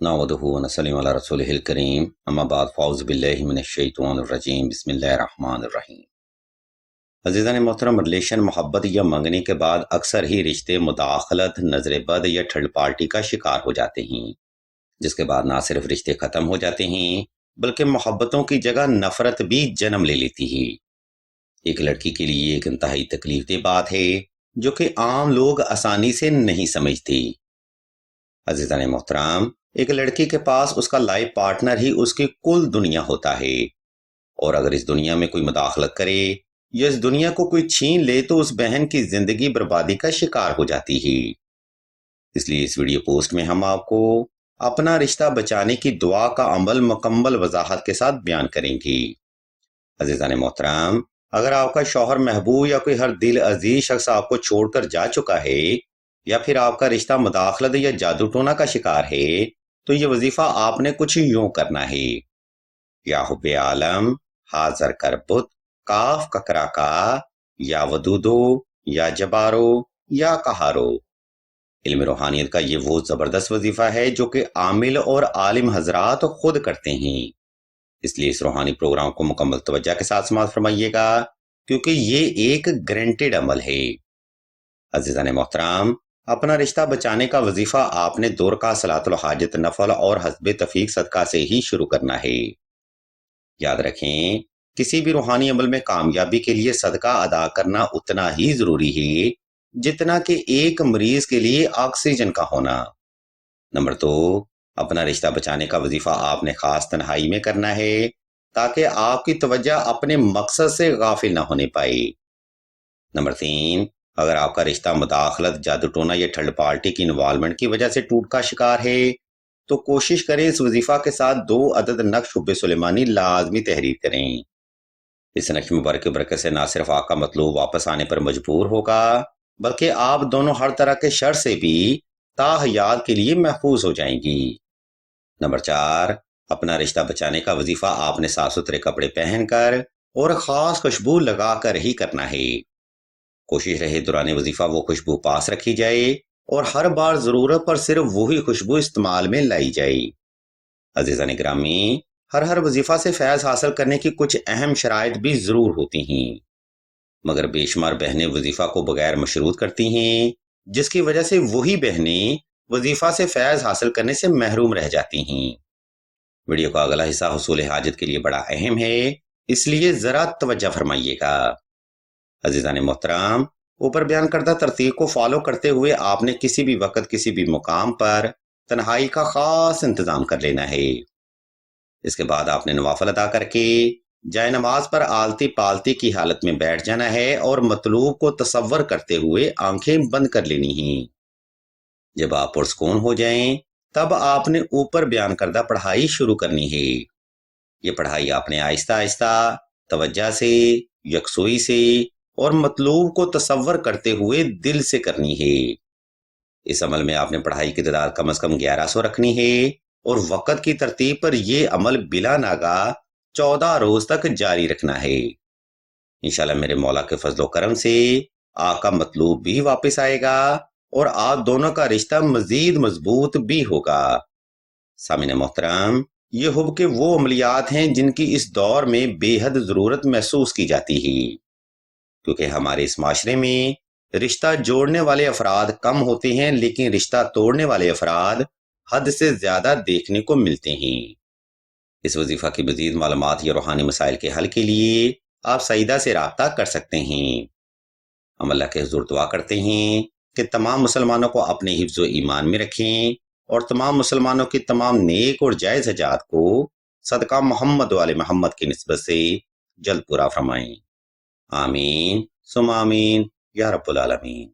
नहमदुहु व नसल्ली अला रसूलिहिल करीम अम्मा बाद फ़ाउज़ु बिल्लाहि मिनश्शैतानिर रजीम बिस्मिल्लाहिर रहमानिर रहीम। अज़ीज़ान मोहतरम, रिलेशन मोहब्बत या मंगनी के बाद अक्सर ही रिश्ते मुदाखलत, नज़र बद या थर्ड पार्टी का शिकार हो जाते हैं, जिसके बाद ना सिर्फ रिश्ते ख़त्म हो जाते हैं बल्कि मोहब्बतों की जगह नफ़रत भी जन्म ले लेती है। एक लड़की के लिए एक इंतहाई तकलीफदेह बात है जो कि आम लोग आसानी से नहीं समझते। अज़ीज़ान मोहतरम, एक लड़की के पास उसका लाइफ पार्टनर ही उसकी कुल दुनिया होता है, और अगर इस दुनिया में कोई मुदाखलत करे या इस दुनिया को कोई छीन ले तो उस बहन की जिंदगी बर्बादी का शिकार हो जाती है। इसलिए इस वीडियो पोस्ट में हम आपको अपना रिश्ता बचाने की दुआ का अमल मुकम्मल वजाहत के साथ बयान करेंगे। अज़ीज़ान मोहतरम, अगर आपका शौहर, महबूब या कोई हर दिल अजीज शख्स आपको छोड़कर जा चुका है या फिर आपका रिश्ता मुदाखलत या जादू टोना का शिकार है, तो ये वजीफा आपने कुछ यूं करना है। या हुब्बे आलम, हाजर करबुत, काफ ककरा का, या वदूदो, या जबारो, या कहारो। इल्म रूहानियत का ये वो जबरदस्त वजीफा है जो कि आमिल और आलिम हजरात खुद करते हैं। इसलिए इस रूहानी प्रोग्राम को मुकम्मल तवज्जो के साथ समाअत फरमाइएगा, क्योंकि ये एक गारंटेड अमल है। अज़ीज़ान मोहतरम, अपना रिश्ता बचाने का वजीफा आपने 2 रकात सलातुल हाजत नफल और हस्बे तफीक सदका से ही शुरू करना है। याद रखें, किसी भी रूहानी अमल में कामयाबी के लिए सदका अदा करना उतना ही जरूरी है जितना कि एक मरीज के लिए ऑक्सीजन का होना। नंबर 2, अपना रिश्ता बचाने का वजीफा आपने खास तन्हाई में करना है ताकि आपकी तवज्जो अपने मकसद से गाफिल ना होने पाए। नंबर 3, अगर आपका रिश्ता मुदाखलत, जादू टोना या थर्ड पार्टी की इन्वॉल्वमेंट की वजह से टूट का शिकार है, तो कोशिश करें इस वजीफा के साथ 2 अदद नक्श हुब्बे सुलेमानी लाजमी तहरीर करें। इस नक्श मुबारक की बरकत से ना सिर्फ आपका मतलूब वापस आने पर मजबूर होगा, बल्कि आप दोनों हर तरह के शर से भी ताहयात के लिए महफूज हो जाएंगी। नंबर 4, अपना रिश्ता बचाने का वजीफा आपने साफ सुथरे कपड़े पहनकर और खास खुशबू लगाकर ही करना है। कोशिश रहे दौरान वजीफा वो खुशबू पास रखी जाए और हर बार जरूरत पर सिर्फ वही खुशबू इस्तेमाल में लाई जाए। अजीज़ान गिरामी, हर वजीफा से फैज हासिल करने की कुछ अहम शराइत भी जरूर होती हैं, मगर बेशुमार बहनें वजीफा को बगैर मशरूत करती हैं, जिसकी वजह से वही बहनें वजीफा से फैज हासिल करने से महरूम रह जाती हैं। वीडियो का अगला हिस्सा हुसूल हाजत के लिए बड़ा अहम है, इसलिए जरा तवज्जो फरमाइएगा। अजीज़ान मोहतरम, ऊपर बयान करदा तरतीब को फॉलो करते हुए आपने किसी भी वक्त किसी भी मुकाम पर तन्हाई का खास इंतजाम कर लेना है। इसके बाद आपने नवाफल अदा करके जाए नमाज पर आलती पालती की हालत में बैठ जाना है और मतलूब को तसव्वुर करते हुए आंखें बंद कर लेनी हैं। जब आप पुरस्कून हो जाएं, तब आपने ऊपर बयान करदा पढ़ाई शुरू करनी है। ये पढ़ाई आपने आहिस्ता आहिस्ता, तवज्जो से, यकसुई से और मतलूब को तसव्वुर करते हुए दिल से करनी है। इस अमल में आपने पढ़ाई की तादाद कम से कम 1100 रखनी है और वक़्त की तरतीब पर यह अमल बिला नागा 14 रोज तक जारी रखना है। इंशाल्लाह मेरे मौला के फजलो करम से आका मतलूब भी वापस आएगा और आप दोनों का रिश्ता मजीद मजबूत भी होगा। सामिन मोहतरम, ये हुब के वो अमलियात हैं जिनकी इस दौर में बेहद जरूरत महसूस की जाती है, क्योंकि हमारे इस माशरे में रिश्ता जोड़ने वाले अफराद कम होते हैं, लेकिन रिश्ता तोड़ने वाले अफराद हद से ज्यादा देखने को मिलते हैं। इस वजीफा की मजीद मालूमात या रूहानी मसाइल के हल के लिए आप सईदा से राब्ता कर सकते हैं। हम अल्लाह के हुजूर दुआ करते हैं कि तमाम मुसलमानों को अपने हिफ्ज़ ईमान में रखें और तमाम मुसलमानों की तमाम नेक और जायज़ हजात को सदका मोहम्मद वाले मोहम्मद की निस्बत से जल्द पूरा फरमाएं। आमीन सुम आमीन या रब्बुल आलमीन।